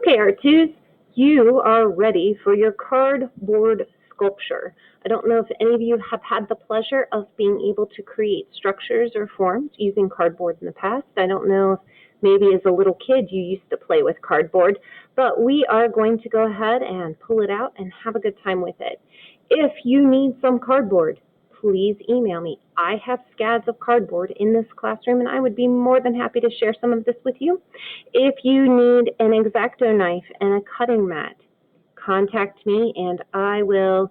Okay, R2s, you are ready for your cardboard sculpture. I don't know if any of you have had the pleasure of being able to create structures or forms using cardboard in the past. I don't know if maybe as a little kid you used to play with cardboard, but we are going to go ahead and pull it out and have a good time with it. If you need some cardboard, please email me. I have scads of cardboard in this classroom, and I would be more than happy to share some of this with you. If you need an X-Acto knife and a cutting mat, contact me and I will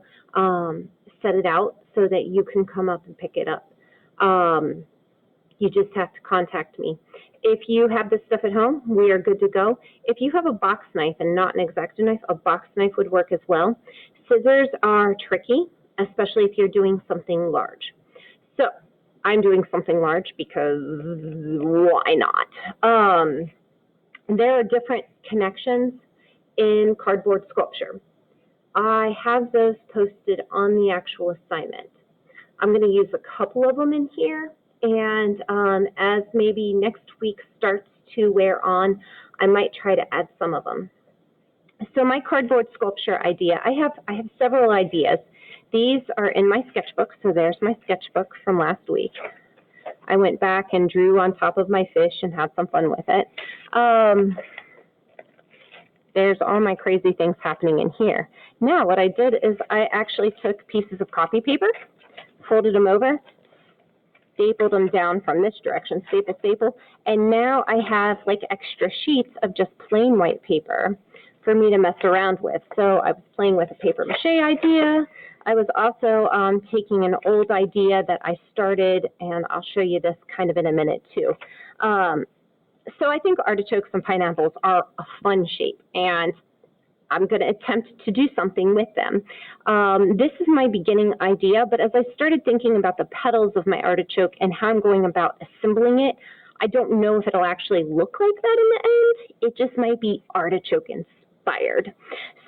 set it out so that you can come up and pick it up. You just have to contact me. If you have this stuff at home, we are good to go. If you have a box knife and not an X-Acto knife, a box knife would work as well. Scissors are tricky, especially if you're doing something large. So I'm doing something large because why not? There are different connections in cardboard sculpture. I have those posted on the actual assignment. I'm going to use a couple of them in here, and as maybe next week starts to wear on, I might try to add some of them. So my cardboard sculpture idea, I have several ideas. These are in my sketchbook, so there's my sketchbook from last week. I went back and drew on top of my fish and had some fun with it. There's all my crazy things happening in here. Now what I did is I actually took pieces of copy paper, folded them over, stapled them down from this direction, staple, and now I have like extra sheets of just plain white paper for me to mess around with. So I was playing with a paper mache idea. I was also taking an old idea that I started, and I'll show you this kind of in a minute too. So I think artichokes and pineapples are a fun shape, and I'm going to attempt to do something with them. This is my beginning idea, but as I started thinking about the petals of my artichoke and how I'm going about assembling it, I don't know if it'll actually look like that in the end. It just might be artichoke inspired.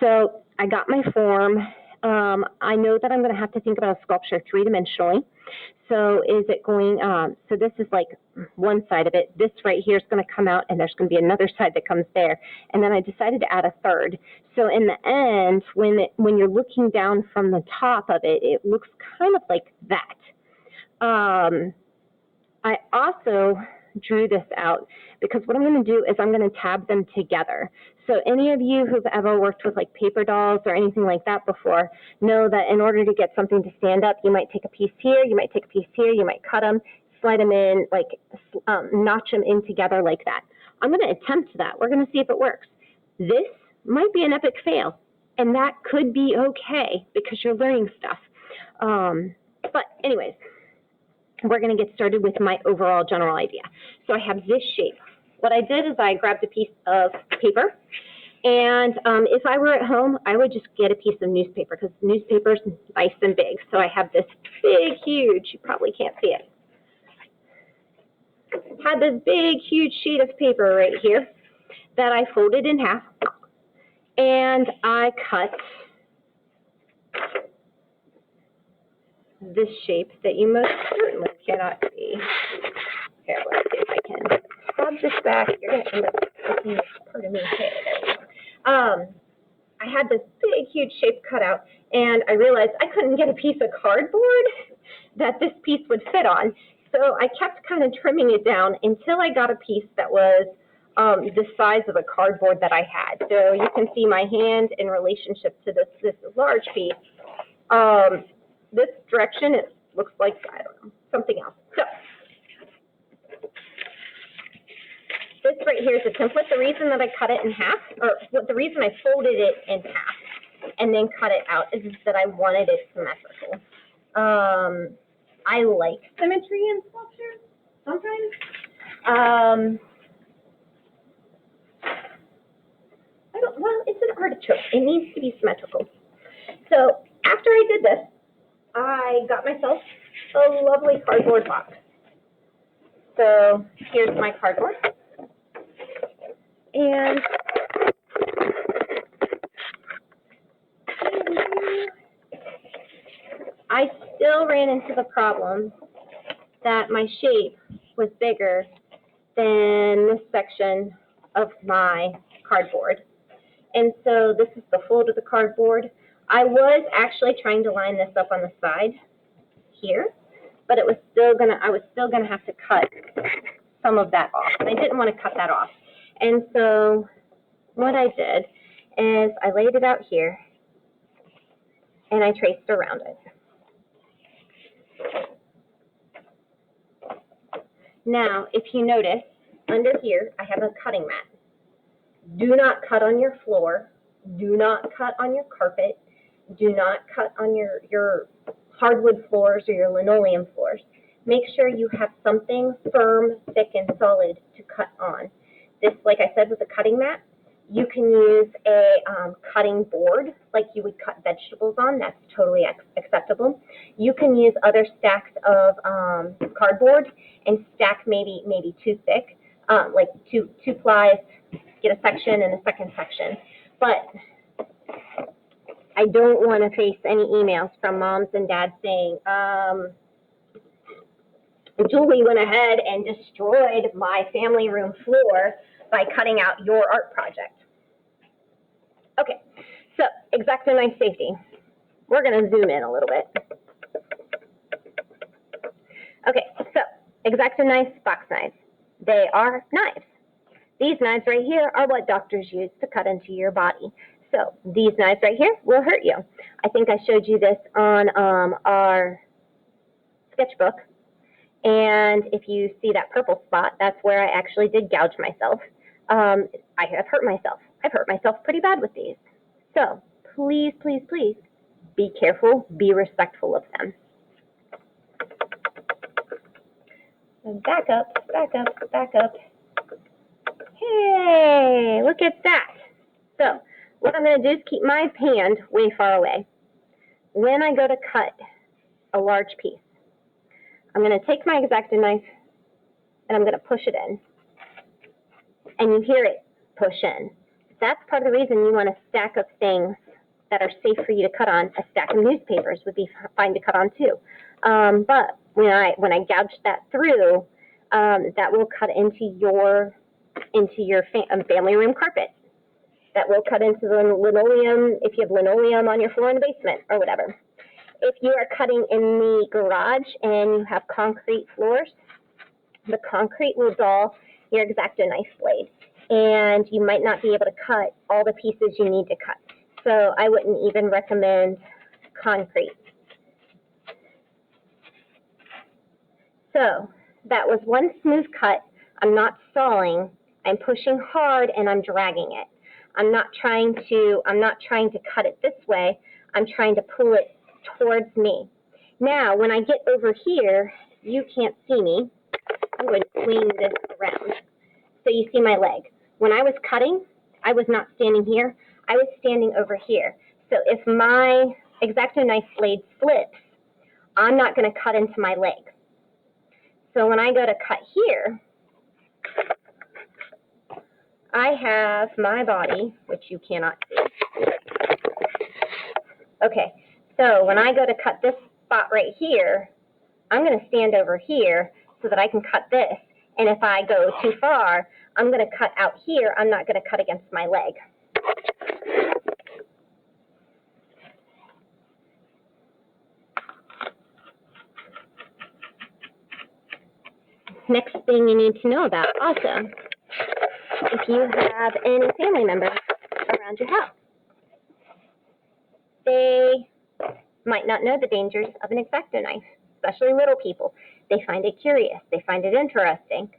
So I got my form. I know that I'm going to have to think about a sculpture three-dimensionally. So is it going, so this is like one side of it. This right here is going to come out, and there's going to be another side that comes there. And then I decided to add a third. So in the end, when you're looking down from the top of it, it looks kind of like that. I also drew this out because what I'm going to do is I'm going to tab them together. So any of you who've ever worked with like paper dolls or anything like that before know that in order to get something to stand up, you might take a piece here, you might take a piece here, you might cut them, slide them in, like notch them in together like that. I'm going to attempt that. We're going to see if it works. This might be an epic fail, and that could be okay because you're learning stuff. But anyways, we're going to get started with my overall general idea. So I have this shape. What I did is I grabbed a piece of paper, and if I were at home, I would just get a piece of newspaper because newspaper's nice and big. So I have this big, huge, you probably can't see it, had this big, huge sheet of paper right here that I folded in half, and I cut this shape that you most certainly cannot see. Here, let's see if I can scrub this back. You're going to end up looking at part of me. Okay, there we go. I had this big, huge shape cut out, and I realized I couldn't get a piece of cardboard that this piece would fit on. So I kept kind of trimming it down until I got a piece that was the size of a cardboard that I had. So you can see my hand in relationship to this large piece. This direction, it looks like, I don't know, something else. So this right here is a template. The reason that I cut it in half, or the reason I folded it in half and then cut it out is that I wanted it symmetrical. I like symmetry in sculpture sometimes. Well, it's an artichoke. It needs to be symmetrical. So after I did this, I got myself a lovely cardboard box. So here's my cardboard. And I still ran into the problem that my shape was bigger than this section of my cardboard. And so this is the fold of the cardboard. I was actually trying to line this up on the side here, but I was still gonna have to cut some of that off. And I didn't want to cut that off. And so what I did is I laid it out here and I traced around it. Now, if you notice, under here, I have a cutting mat. Do not cut on your floor. Do not cut on your carpet. Do not cut on your hardwood floors or your linoleum floors. Make sure you have something firm, thick, and solid to cut on. This, like I said, with a cutting mat, you can use a cutting board like you would cut vegetables on. That's totally acceptable. You can use other stacks of cardboard and stack maybe too thick, like two plies, get a section and a second section. But I don't want to face any emails from moms and dads saying, Julie went ahead and destroyed my family room floor by cutting out your art project. Okay, so X-Acto knife safety. We're going to zoom in a little bit. Okay, so X-Acto knives, box knives. They are knives. These knives right here are what doctors use to cut into your body. So these knives right here will hurt you. I think I showed you this on our sketchbook. And if you see that purple spot, that's where I actually did gouge myself. I have hurt myself. I've hurt myself pretty bad with these. So please, please, please be careful, be respectful of them. And back up, back up, back up. Hey, look at that. So what I'm going to do is keep my hand way far away. When I go to cut a large piece, I'm going to take my X-Acto knife and I'm going to push it in. And you hear it push in. That's part of the reason you want a stack of things that are safe for you to cut on. A stack of newspapers would be fine to cut on too. But when I gouge that through, that will cut into your family room carpet. That will cut into the linoleum if you have linoleum on your floor in the basement or whatever. If you are cutting in the garage and you have concrete floors, the concrete will dull your X-Acto knife blade, and you might not be able to cut all the pieces you need to cut. So I wouldn't even recommend concrete. So that was one smooth cut. I'm not sawing. I'm pushing hard and I'm dragging it. I'm not trying to cut it this way. I'm trying to pull it towards me. Now, when I get over here, you can't see me. I'm going to swing this around. So you see my leg. When I was cutting, I was not standing here. I was standing over here. So if my X-Acto knife blade slips, I'm not going to cut into my leg. So when I go to cut here, I have my body, which you cannot see. Okay, so when I go to cut this spot right here, I'm going to stand over here so that I can cut this. And if I go too far, I'm going to cut out here. I'm not going to cut against my leg. Next thing you need to know about also, if you have any family members around your house, they might not know the dangers of an X-Acto knife, especially little people. They find it curious. They find it interesting.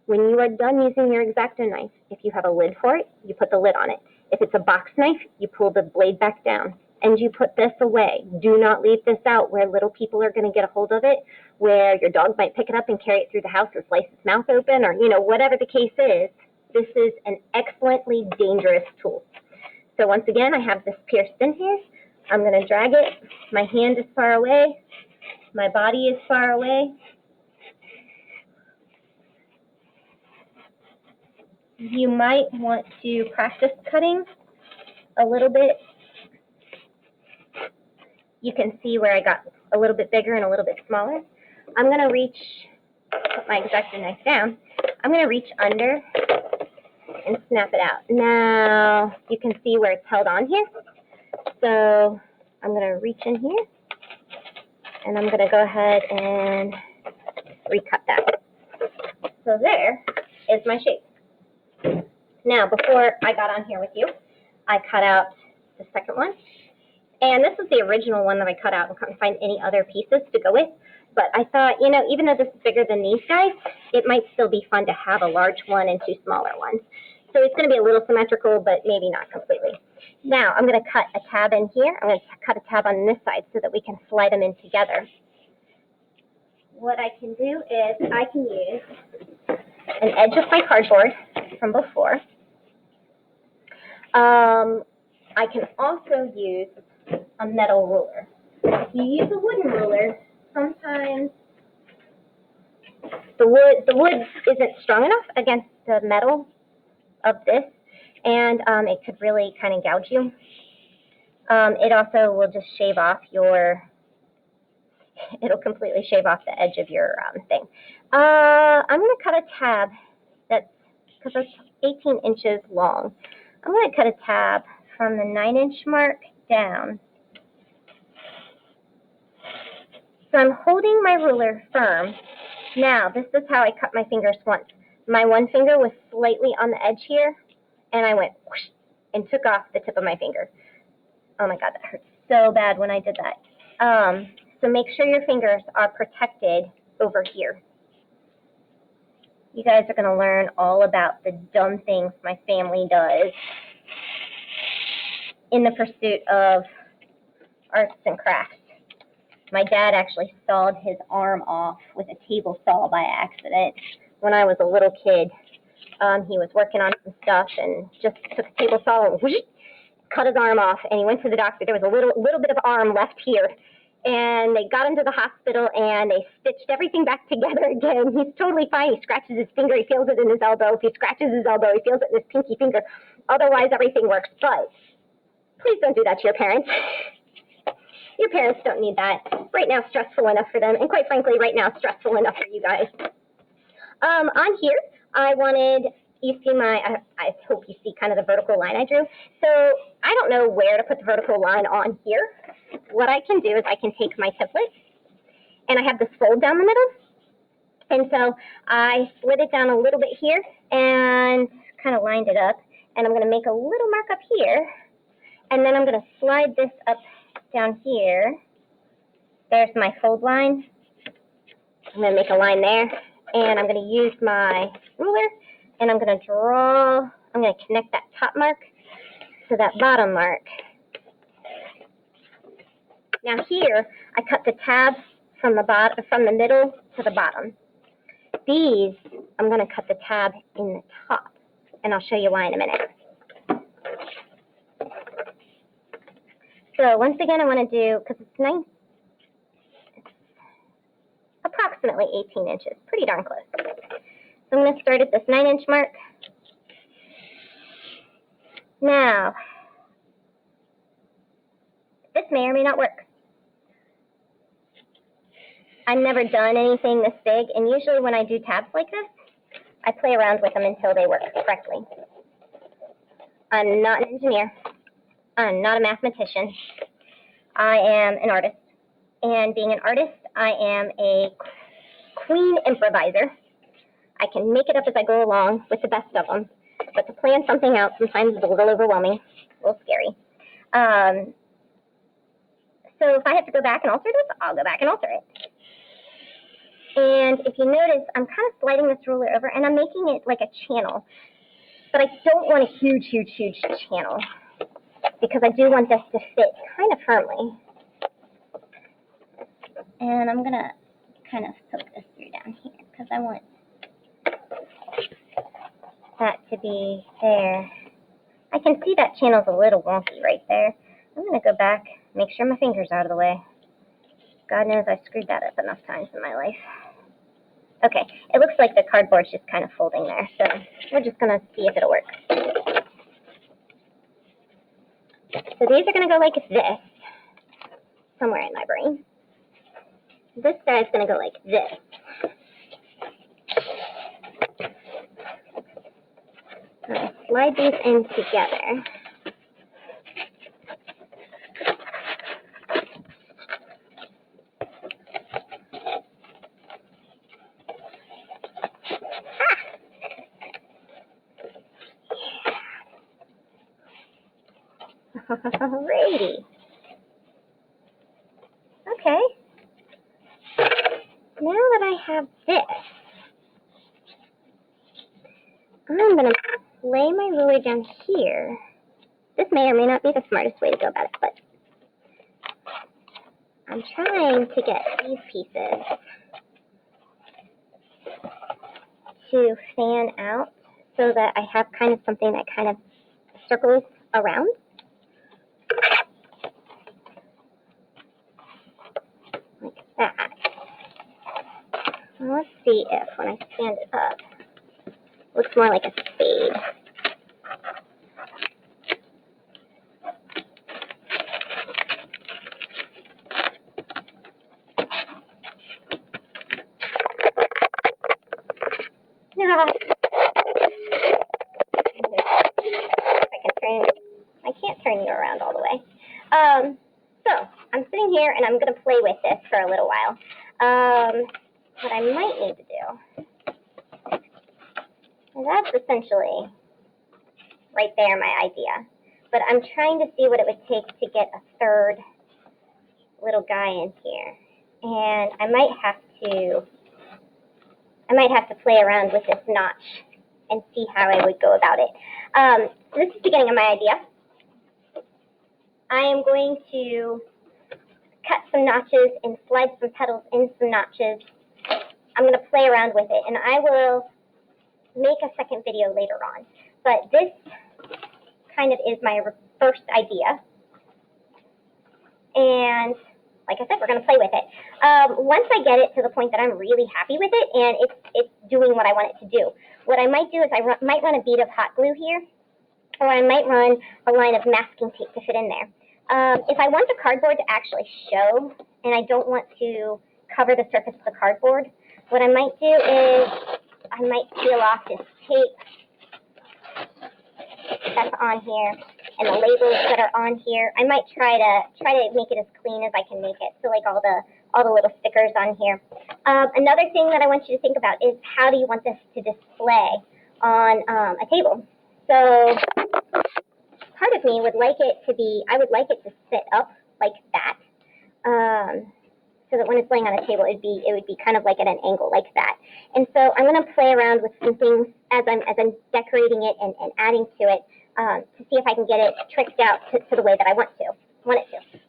When you are done using your X-Acto knife, if you have a lid for it, you put the lid on it. If it's a box knife, you pull the blade back down and you put this away. Do not leave this out where little people are going to get a hold of it, where your dog might pick it up and carry it through the house or slice its mouth open, or whatever the case is. This is an excellently dangerous tool. So once again, I have this pierced in here. I'm going to drag it. My hand is far away. My body is far away. You might want to practice cutting a little bit. You can see where I got a little bit bigger and a little bit smaller. I'm going to put my X-Acto knife down. I'm going to reach under and snap it out. Now you can see where it's held on here. So I'm going to reach in here, and I'm going to go ahead and recut that. So there is my shape. Now, before I got on here with you, I cut out the second one. And this is the original one that I cut out and couldn't find any other pieces to go with. But I thought, you know, even though this is bigger than these guys, it might still be fun to have a large one and two smaller ones. So it's going to be a little symmetrical, but maybe not completely. Now, I'm going to cut a tab in here. I'm going to cut a tab on this side so that we can slide them in together. What I can do is I can use an edge of my cardboard from before. I can also use a metal ruler. If you use a wooden ruler, sometimes the wood isn't strong enough against the metal of this, and it could really kind of gouge you. It also will just shave off it'll completely shave off the edge of your thing. I'm going to cut a tab because it's 18 inches long. I'm going to cut a tab from the 9-inch mark down. So I'm holding my ruler firm. Now, this is how I cut my fingers once. My one finger was slightly on the edge here, and I went whoosh, and took off the tip of my finger. Oh my God, that hurt so bad when I did that. So make sure your fingers are protected over here. You guys are going to learn all about the dumb things my family does in the pursuit of arts and crafts. My dad actually sawed his arm off with a table saw by accident when I was a little kid. He was working on some stuff and just took a table saw and whoosh, cut his arm off, and he went to the doctor. There was a little bit of arm left here. And they got him to the hospital, and they stitched everything back together again. He's totally fine. He scratches his finger. He feels it in his elbow. If he scratches his elbow, he feels it in his pinky finger. Otherwise, everything works. But please don't do that to your parents. Your parents don't need that. Right now, stressful enough for them. And quite frankly, right now, stressful enough for you guys. On here, I wanted, you see I hope you see kind of the vertical line I drew. So I don't know where to put the vertical line on here. What I can do is I can take my template, and I have this fold down the middle. And so I slid it down a little bit here and kind of lined it up. And I'm going to make a little mark up here. And then I'm going to slide this up down here. There's my fold line. I'm going to make a line there. And I'm going to use my ruler, and I'm going to connect that top mark to that bottom mark. Now here, I cut the tab from the middle to the bottom. These, I'm going to cut the tab in the top, and I'll show you why in a minute. So once again, I want to do, because it's approximately 18 inches, pretty darn close. So I'm going to start at this 9-inch mark. Now, this may or may not work. I've never done anything this big, and usually when I do tabs like this, I play around with them until they work correctly. I'm not an engineer. I'm not a mathematician. I am an artist, and being an artist, I am a queen improviser. I can make it up as I go along with the best of them, but to plan something out sometimes is a little overwhelming, a little scary. So if I have to go back and alter this, I'll go back and alter it. And if you notice, I'm kind of sliding this ruler over, and I'm making it like a channel. But I don't want a huge, huge, huge channel, because I do want this to fit kind of firmly. And I'm going to kind of poke this through down here, because I want that to be there. I can see that channel's a little wonky right there. I'm going to go back, make sure my finger's out of the way. God knows I screwed that up enough times in my life. Okay, it looks like the cardboard's just kind of folding there, so we're just going to see if it'll work. So these are going to go like this, somewhere in my brain. This guy's going to go like this. slide these in together. Alrighty. Okay. Now that I have this, I'm going to lay my ruler down here. This may or may not be the smartest way to go about it, but I'm trying to get these pieces to fan out so that I have kind of something that kind of circles around. Like that. Let's see if when I stand it up, it looks more like a spade. I can't turn you around all the way. So I'm sitting here and I'm going to play with this for a little while. What I might need to do, and that's essentially right there my idea. But I'm trying to see what it would take to get a third little guy in here. And I might have to play around with this notch and see how I would go about it. So this is the beginning of my idea. I am going to cut some notches and slide some petals in some notches. I'm going to play around with it, and I will make a second video later on. But this kind of is my first idea. And like I said, we're going to play with it. Once I get it to the point that I'm really happy with it and it's doing what I want it to do, what I might do is I might run a bead of hot glue here, or I might run a line of masking tape to fit in there. If I want the cardboard to actually show and I don't want to cover the surface of the cardboard, what I might do is I might peel off this tape that's on here and the labels that are on here. I might try to make it as clean as I can make it. So like all the little stickers on here. Another thing that I want you to think about is how do you want this to display on a table? So part of me would like it to be, I would like it to sit up like that. So that when it's laying on a table, it would be kind of like at an angle like that. And so I'm going to play around with some things as I'm decorating it and adding to it to see if I can get it tricked out to the way that I want it to.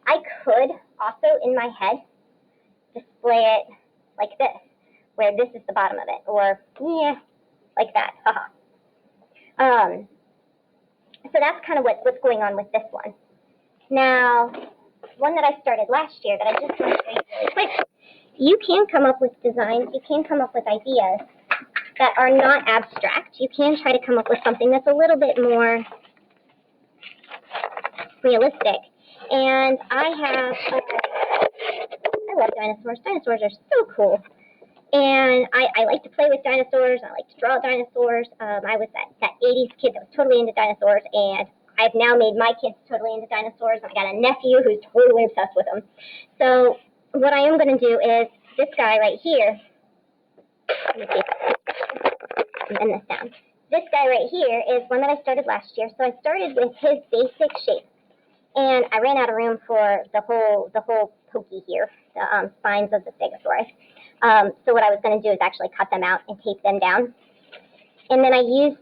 I could also, in my head, display it like this, where this is the bottom of it, or like that. So that's kind of what's going on with this one. Now, one that I started last year that I just want to show you really quick. You can come up with designs, you can come up with ideas that are not abstract. You can try to come up with something that's a little bit more realistic. And I love dinosaurs. Dinosaurs are so cool. And I like to play with dinosaurs. I like to draw dinosaurs. I was that 80s kid that was totally into dinosaurs, and I've now made my kids totally into dinosaurs. I got a nephew who's totally obsessed with them. So what I am going to do is this guy right here. Let me see if I can bend this down. This guy right here is one that I started last year. So I started with his basic shape, and I ran out of room for the whole pokey here, the spines of the Stegosaurus. So what I was going to do is actually cut them out and tape them down. And then I used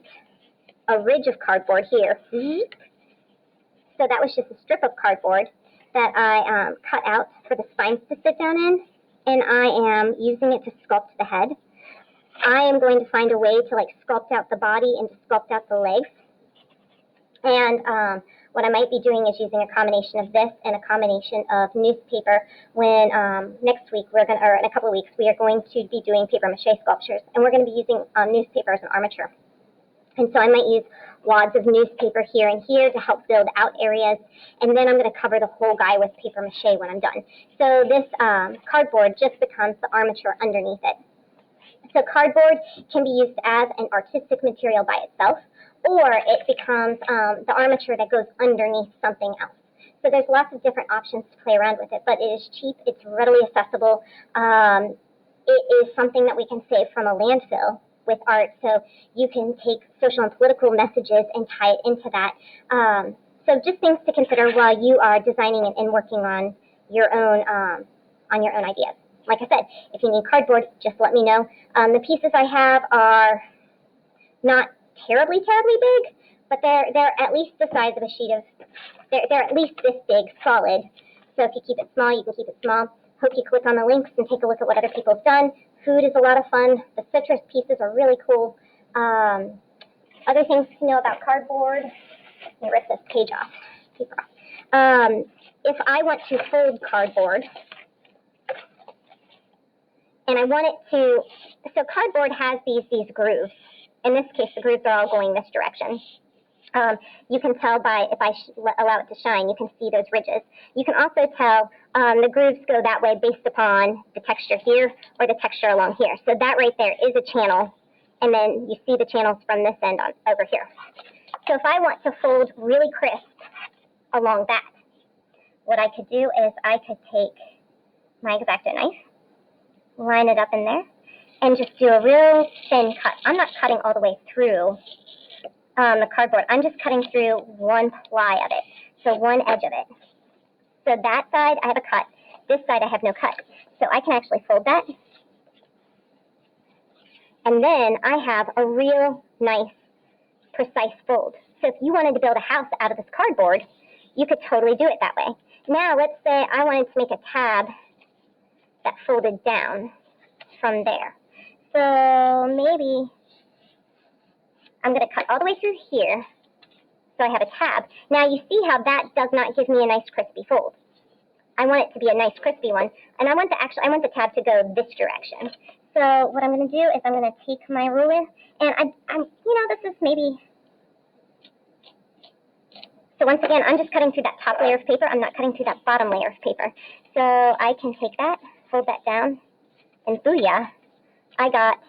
a ridge of cardboard here. So that was just a strip of cardboard that I cut out for the spines to sit down in. And I am using it to sculpt the head. I am going to find a way to like sculpt out the body and to sculpt out the legs. And what I might be doing is using a combination of this and a combination of newspaper when next week, or in a couple of weeks, we are going to be doing paper mache sculptures. And we're going to be using newspaper as an armature. And so I might use wads of newspaper here and here to help build out areas. And then I'm going to cover the whole guy with paper mache when I'm done. So this cardboard just becomes the armature underneath it. So cardboard can be used as an artistic material by itself, or it becomes the armature that goes underneath something else. So there's lots of different options to play around with it, but it is cheap, it's readily accessible. It is something that we can save from a landfill with art, so you can take social and political messages and tie it into that. So just things to consider while you are designing and working on your own ideas. Like I said, if you need cardboard, just let me know. The pieces I have are not terribly big, but they're at least the size of a sheet of. They're at least this big, solid. So if you keep it small, you can keep it small. Hope you click on the links and take a look at what other people have done. Food is a lot of fun. The citrus pieces are really cool. Other things to know about cardboard. Let me rip this page off. Paper off. If I want to fold cardboard, and I want it to, so cardboard has these grooves. In this case, the grooves are all going this direction. You can tell by, if I allow it to shine, you can see those ridges. You can also tell the grooves go that way based upon the texture here or the texture along here. So that right there is a channel, and then you see the channels from this end on over here. So if I want to fold really crisp along that, what I could do is I could take my X-Acto knife, line it up in there, and just do a real thin cut. I'm not cutting all the way through the cardboard. I'm just cutting through one ply of it, so one edge of it. So that side I have a cut. This side I have no cut. So I can actually fold that. And then I have a real nice, precise fold. So if you wanted to build a house out of this cardboard, you could totally do it that way. Now let's say I wanted to make a tab that folded down from there. So maybe I'm going to cut all the way through here, so I have a tab. Now you see how that does not give me a nice crispy fold. I want it to be a nice crispy one, and I want the tab to go this direction. So what I'm going to do is I'm going to take my ruler, and I'm this is maybe. So once again, I'm just cutting through that top layer of paper. I'm not cutting through that bottom layer of paper. So I can take that, fold that down, and booyah, I got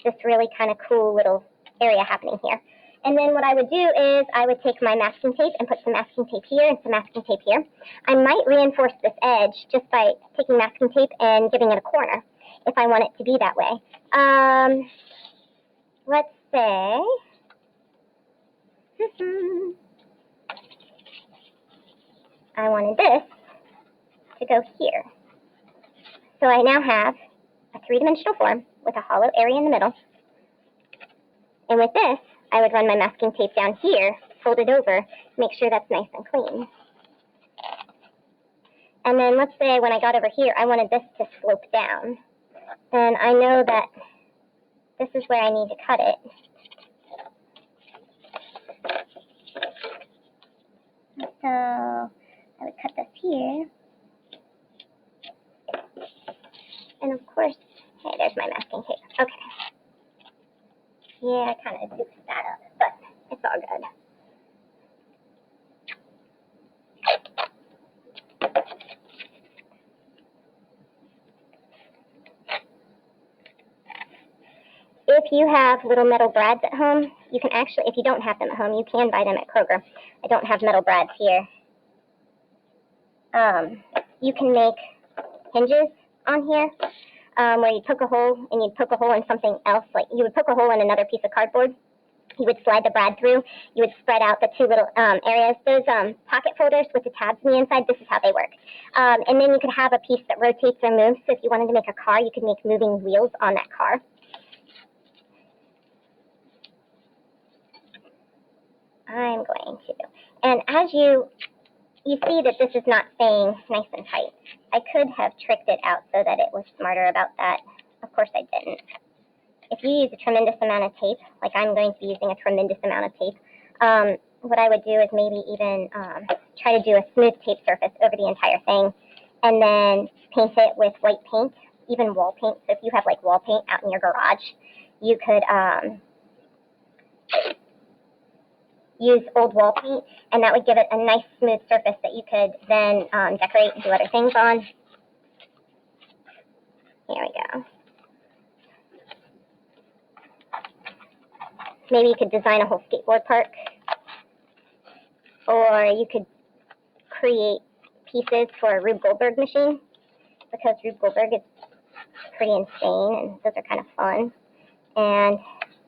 this really kind of cool little area happening here. And then what I would do is I would take my masking tape and put some masking tape here and some masking tape here. I might reinforce this edge just by taking masking tape and giving it a corner if I want it to be that way. Let's say, I wanted this to go here. So I now have a three-dimensional form with a hollow area in the middle. And with this, I would run my masking tape down here, fold it over, make sure that's nice and clean. And then let's say when I got over here, I wanted this to slope down. Then I know that this is where I need to cut it. So I would cut this here. And of course, hey, there's my masking tape. Okay. Yeah, I kind of goofed that up, but it's all good. If you have little metal brads at home, you can actually, if you don't have them at home, you can buy them at Kroger. I don't have metal brads here. You can make hinges on here where you poke a hole and you'd poke a hole in something else. Like you would poke a hole in another piece of cardboard. You would slide the brad through. You would spread out the two little areas. Those pocket folders with the tabs on the inside, this is how they work. And then you could have a piece that rotates or moves. So if you wanted to make a car, you could make moving wheels on that car. I'm going to. And as you see that this is not staying nice and tight. I could have tricked it out so that it was smarter about that. Of course I didn't. If you use a tremendous amount of tape, like I'm going to be using a tremendous amount of tape, what I would do is maybe even try to do a smooth tape surface over the entire thing and then paint it with white paint, even wall paint. So if you have like wall paint out in your garage, you could use old wall paint, and that would give it a nice smooth surface that you could then decorate and do other things on. Here we go. maybe you could design a whole skateboard park, or you could create pieces for a Rube Goldberg machine, because Rube Goldberg is pretty insane, and those are kind of fun. And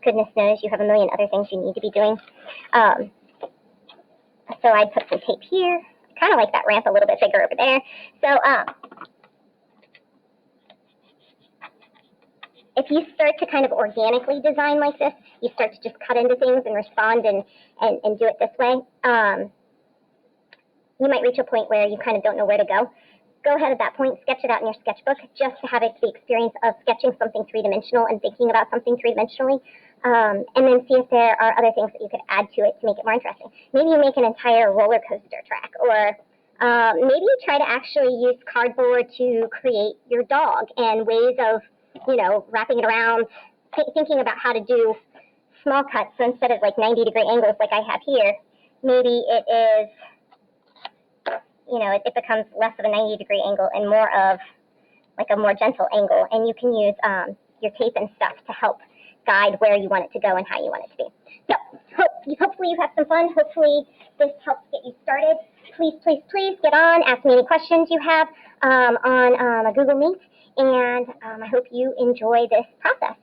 goodness knows you have a million other things you need to be doing. So I'd put some tape here, kind of like that ramp a little bit bigger over there. So if you start to kind of organically design like this, you start to just cut into things and respond and do it this way, you might reach a point where you kind of don't know where to go. Go ahead at that point, sketch it out in your sketchbook, just to have it the experience of sketching something three-dimensional and thinking about something three-dimensionally, and then see if there are other things that you could add to it to make it more interesting. Maybe you make an entire roller coaster track, or maybe you try to actually use cardboard to create your dog, and ways of, wrapping it around, thinking about how to do small cuts. So instead of like 90-degree angles like I have here, maybe it is, it becomes less of a 90-degree angle and more of like a more gentle angle, and you can use your tape and stuff to help guide where you want it to go and how you want it to be. So hopefully you have some fun. Hopefully this helps get you started. Please, please, please get on. Ask me any questions you have on a Google Meet, and I hope you enjoy this process.